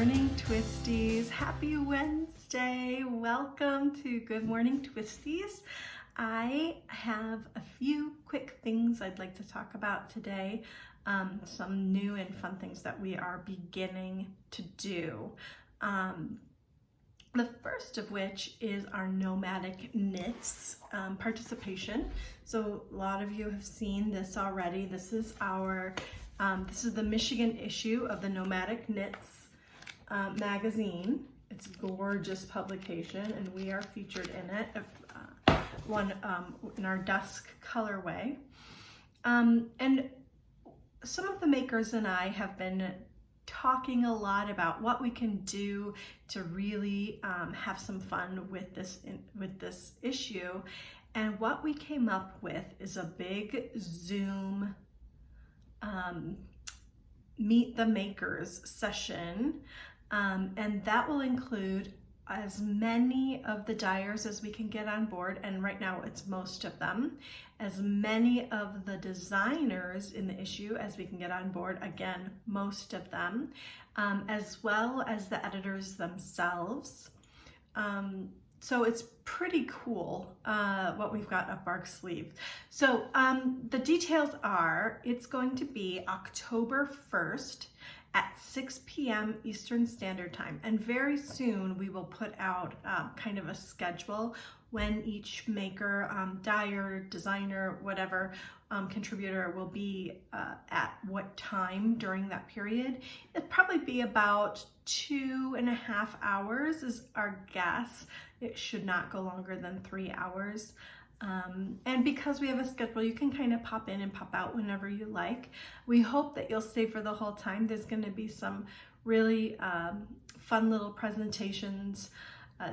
morning, Twisties. Happy Wednesday. Welcome to Good Morning, Twisties. I have a few quick things I'd like to talk about today. Some new and fun things that we are beginning to do. The first of which is our Nomadic Knits participation. So a lot of you have seen this already. This is our this is the Michigan issue of the Nomadic Knits magazine. It's a gorgeous publication, and we are featured in it. In our dusk colorway. And some of the makers and I have been talking a lot about what we can do to really have some fun with this issue. And what we came up with is a big Zoom Meet the Makers session, and that will include as many of the dyers as we can get on board, and right now it's most of them, as many of the designers in the issue as we can get on board, again, most of them, as well as the editors themselves. So it's pretty cool what we've got up our sleeve. So the details are, it's going to be October 1st at 6 p.m. Eastern Standard Time. And very soon we will put out kind of a schedule when each maker, dyer, designer, whatever, contributor will be at what time during that period. It'll probably be about 2.5 hours is our guess. It should not go longer than 3 hours. And because we have a schedule, you can kind of pop in and pop out whenever you like. We hope that you'll stay for the whole time. There's going to be some really fun little presentations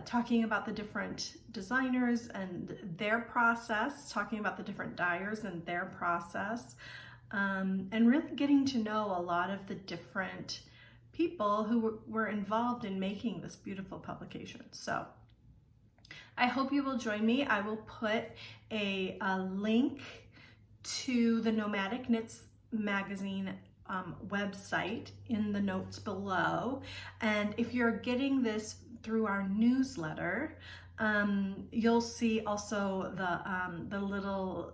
talking about the different designers and their process, talking about the different dyers and their process, and really getting to know a lot of the different people who were involved in making this beautiful publication. So I hope you will join me. I will put a link to the Nomadic Knits magazine website in the notes below. And if you're getting this through our newsletter, you'll see also the little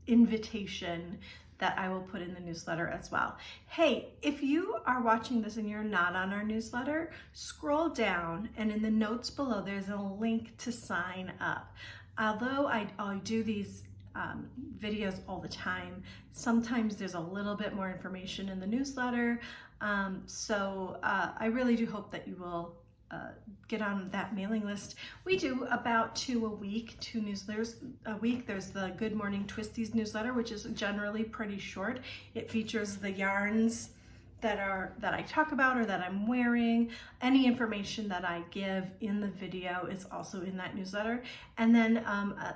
invitation that I will put in the newsletter as well. Hey, if you are watching this and you're not on our newsletter, scroll down, and in the notes below there's a link to sign up. Although I do these videos all the time, sometimes there's a little bit more information in the newsletter. So I really do hope that you will get on that mailing list. We do about 2 newsletters a week. There's the Good Morning Twisties newsletter, which is generally pretty short. It features the yarns that I talk about or that I'm wearing. Any information that I give in the video is also in that newsletter. And then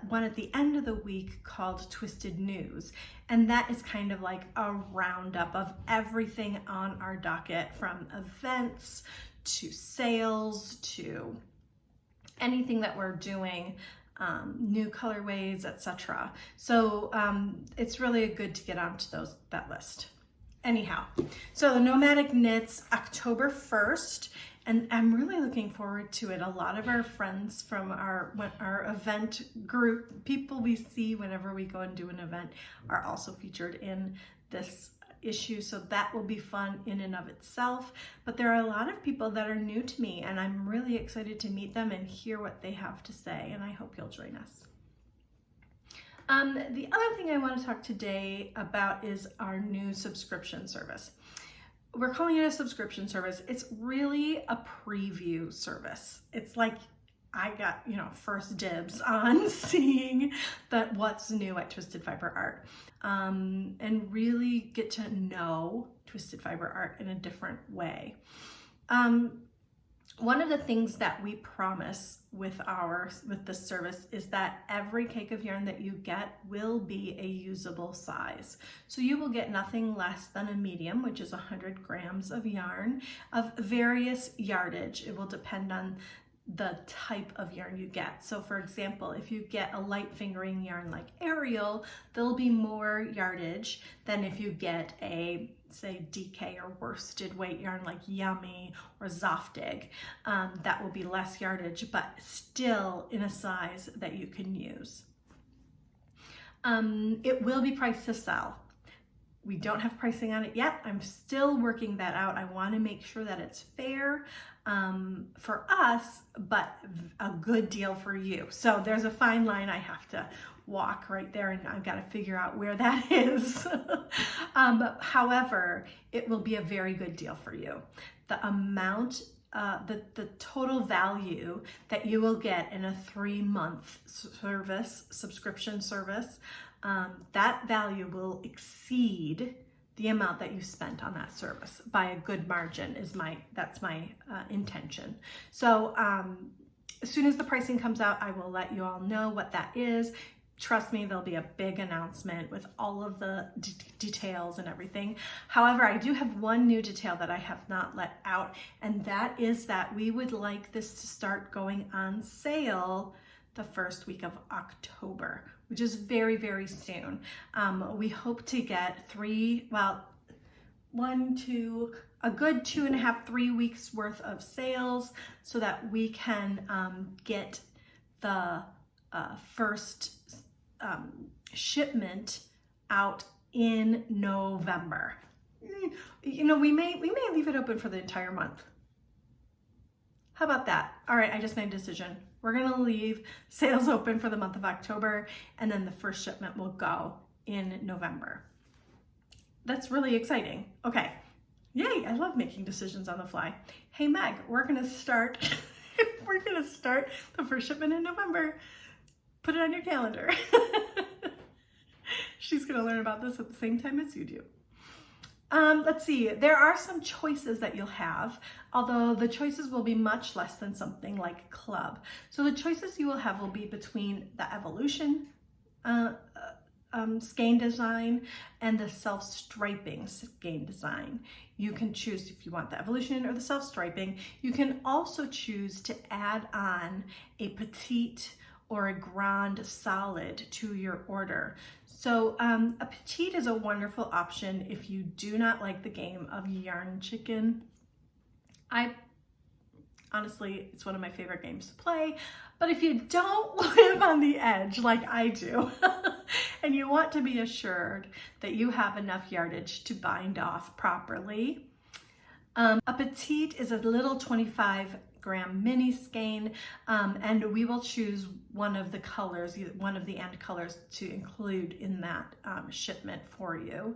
one at the end of the week called Twisted News. And that is kind of like a roundup of everything on our docket, from events to sales to anything that we're doing, new colorways, etc. So it's really good to get onto that list. Anyhow, so the Nomadic Knits, October 1st, and I'm really looking forward to it. A lot of our friends from our event group, people we see whenever we go and do an event, are also featured in this issue, so that will be fun in and of itself. But there are a lot of people that are new to me, and I'm really excited to meet them and hear what they have to say, and I hope you'll join us. The other thing I want to talk today about is our new subscription service. We're calling it a subscription service. It's really a preview service. It's like I got, first dibs on seeing what's new at Twisted Fiber Art, and really get to know Twisted Fiber Art in a different way. One of the things that we promise with this service is that every cake of yarn that you get will be a usable size. So you will get nothing less than a medium, which is 100 grams of yarn of various yardage. It will depend on the type of yarn you get. So for example, if you get a light fingering yarn like Ariel, there'll be more yardage than if you get a, say, DK or worsted weight yarn like Yummy or Zoftig. That will be less yardage, but still in a size that you can use. It will be priced to sell. We don't have pricing on it yet. I'm still working that out. I want to make sure that it's fair for us, but a good deal for you. So there's a fine line I have to walk right there, and I've got to figure out where that is. However, it will be a very good deal for you. The amount, the total value that you will get in a 3-month subscription service, that value will exceed the amount that you spent on that service by a good margin. That's my intention. So as soon as the pricing comes out, I will let you all know what that is. Trust me, there'll be a big announcement with all of the details and everything. However, I do have one new detail that I have not let out, and that is that we would like this to start going on sale the first week of October, which is very, very soon. We hope to get a good 2.5, 3 weeks worth of sales so that we can get the first shipment out in November. You know, we may leave it open for the entire month. How about that? All right, I just made a decision. We're gonna leave sales open for the month of October, and then the first shipment will go in November. That's really exciting. Okay, yay, I love making decisions on the fly. Hey Meg, we're gonna start the first shipment in November. Put it on your calendar. She's gonna learn about this at the same time as you do. Let's see, there are some choices that you'll have, although the choices will be much less than something like Club. So the choices you will have will be between the Evolution skein design and the self-striping skein design. You can choose if you want the Evolution or the self-striping. You can also choose to add on a petite or a grand solid to your order. So a petite is a wonderful option if you do not like the game of yarn chicken. Honestly, it's one of my favorite games to play, but if you don't live on the edge like I do, and you want to be assured that you have enough yardage to bind off properly, a petite is a little 25-gram mini skein, and we will choose one of the colors, one of the end colors to include in that shipment for you.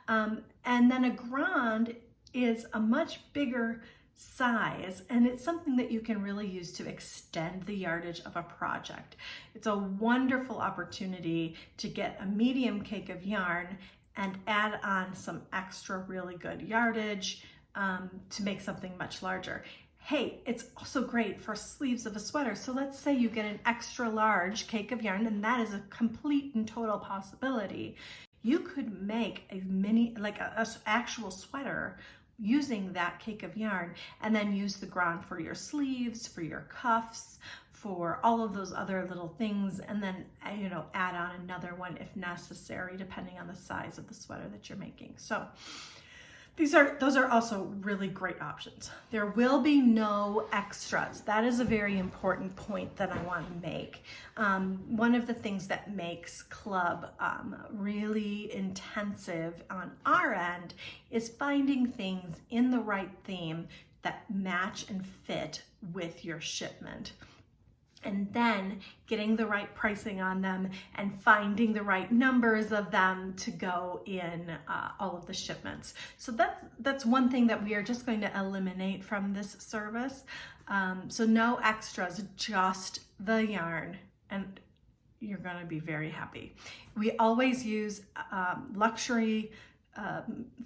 And then a grand is a much bigger size, and it's something that you can really use to extend the yardage of a project. It's a wonderful opportunity to get a medium cake of yarn and add on some extra really good yardage to make something much larger. Hey, it's also great for sleeves of a sweater. So let's say you get an extra large cake of yarn, and that is a complete and total possibility. You could make a mini, like a actual sweater using that cake of yarn, and then use the grand for your sleeves, for your cuffs, for all of those other little things, and then, you know, add on another one if necessary, depending on the size of the sweater that you're making. So those are also really great options. There will be no extras. That is a very important point that I want to make. One of the things that makes Club really intensive on our end is finding things in the right theme that match and fit with your shipment, and then getting the right pricing on them and finding the right numbers of them to go in all of the shipments. So that's one thing that we are just going to eliminate from this service. So no extras, just the yarn, and you're gonna be very happy. We always use luxury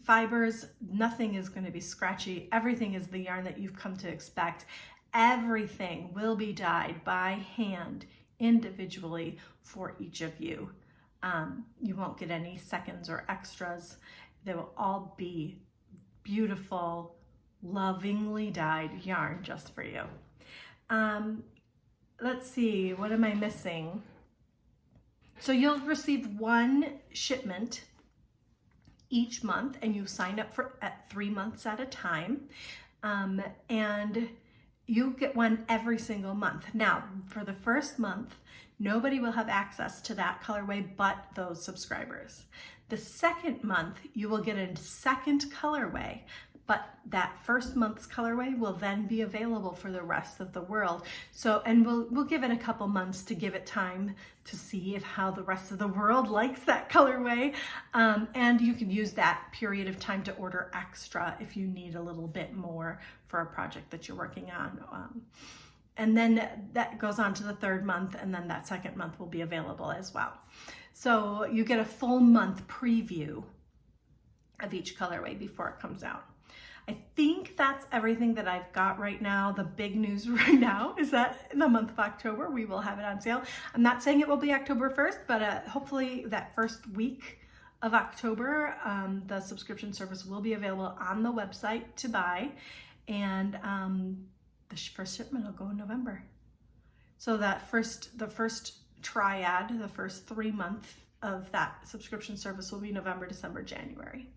fibers. Nothing is gonna be scratchy. Everything is the yarn that you've come to expect. Everything will be dyed by hand individually for each of you. You won't get any seconds or extras. They will all be beautiful, lovingly dyed yarn just for you. Let's see, what am I missing? So you'll receive one shipment each month, and you sign up for at 3 months at a time. And you get one every single month. Now, for the first month, nobody will have access to that colorway but those subscribers. The second month, you will get a second colorway, but that first month's colorway will then be available for the rest of the world. So, and we'll give it a couple months to give it time to see how the rest of the world likes that colorway. And you can use that period of time to order extra if you need a little bit more for a project that you're working on. And then that goes on to the third month, and then that second month will be available as well. So you get a full month preview of each colorway before it comes out. I think that's everything that I've got right now. The big news right now is that in the month of October, we will have it on sale. I'm not saying it will be October 1st, but hopefully that first week of October, the subscription service will be available on the website to buy. And the first shipment will go in November. So that the first triad, the first 3 months of that subscription service will be November, December, January.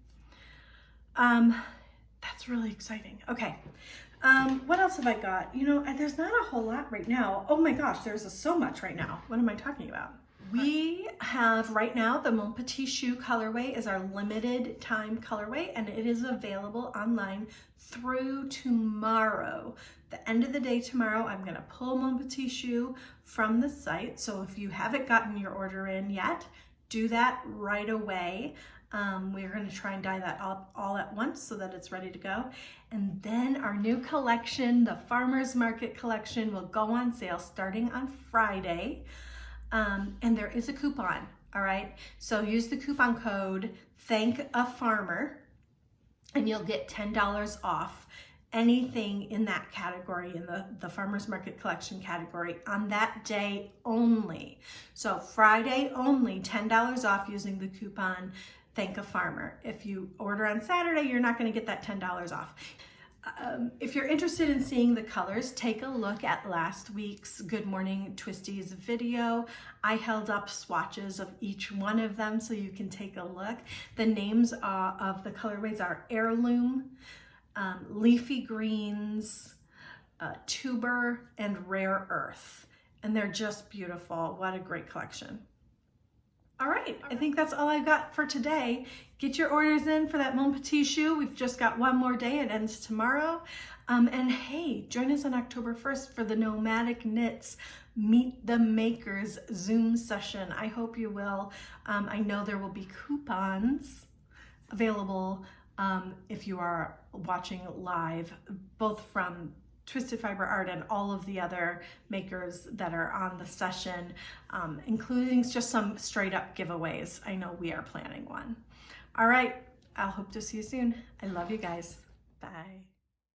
That's really exciting. Okay, what else have I got? You know, there's not a whole lot right now. Oh my gosh, there's so much right now. What am I talking about? We have right now the Mon Petit Chou colorway is our limited time colorway, and it is available online through tomorrow. The end of the day tomorrow, I'm gonna pull Mon Petit Chou from the site. So if you haven't gotten your order in yet, do that right away. We're going to try and dye that up all at once so that it's ready to go. And then our new collection, the Farmers Market collection, will go on sale starting on Friday. And there is a coupon, all right? So use the coupon code THANK-A-FARMER and you'll get $10 off anything in that category, in the Farmers Market collection category, on that day only. So Friday only, $10 off using the coupon Thank-A-Farmer. If you order on Saturday, you're not going to get that $10 off. If you're interested in seeing the colors, take a look at last week's Good Morning Twisties video. I held up swatches of each one of them so you can take a look. The names of the colorways are Heirloom, Leafy Greens, Tuber, and Rare Earth. And they're just beautiful. What a great collection. All right, I think that's all I've got for today. Get your orders in for that Mon Petit Chou. We've just got one more day. It ends tomorrow. And hey, join us on October 1st for the Nomadic Knits Meet the Makers Zoom session. I hope you will. I know there will be coupons available if you are watching live, both from Twisted Fiber Art and all of the other makers that are on the session, including just some straight up giveaways. I know we are planning one. All right, I'll hope to see you soon. I love you guys. Bye.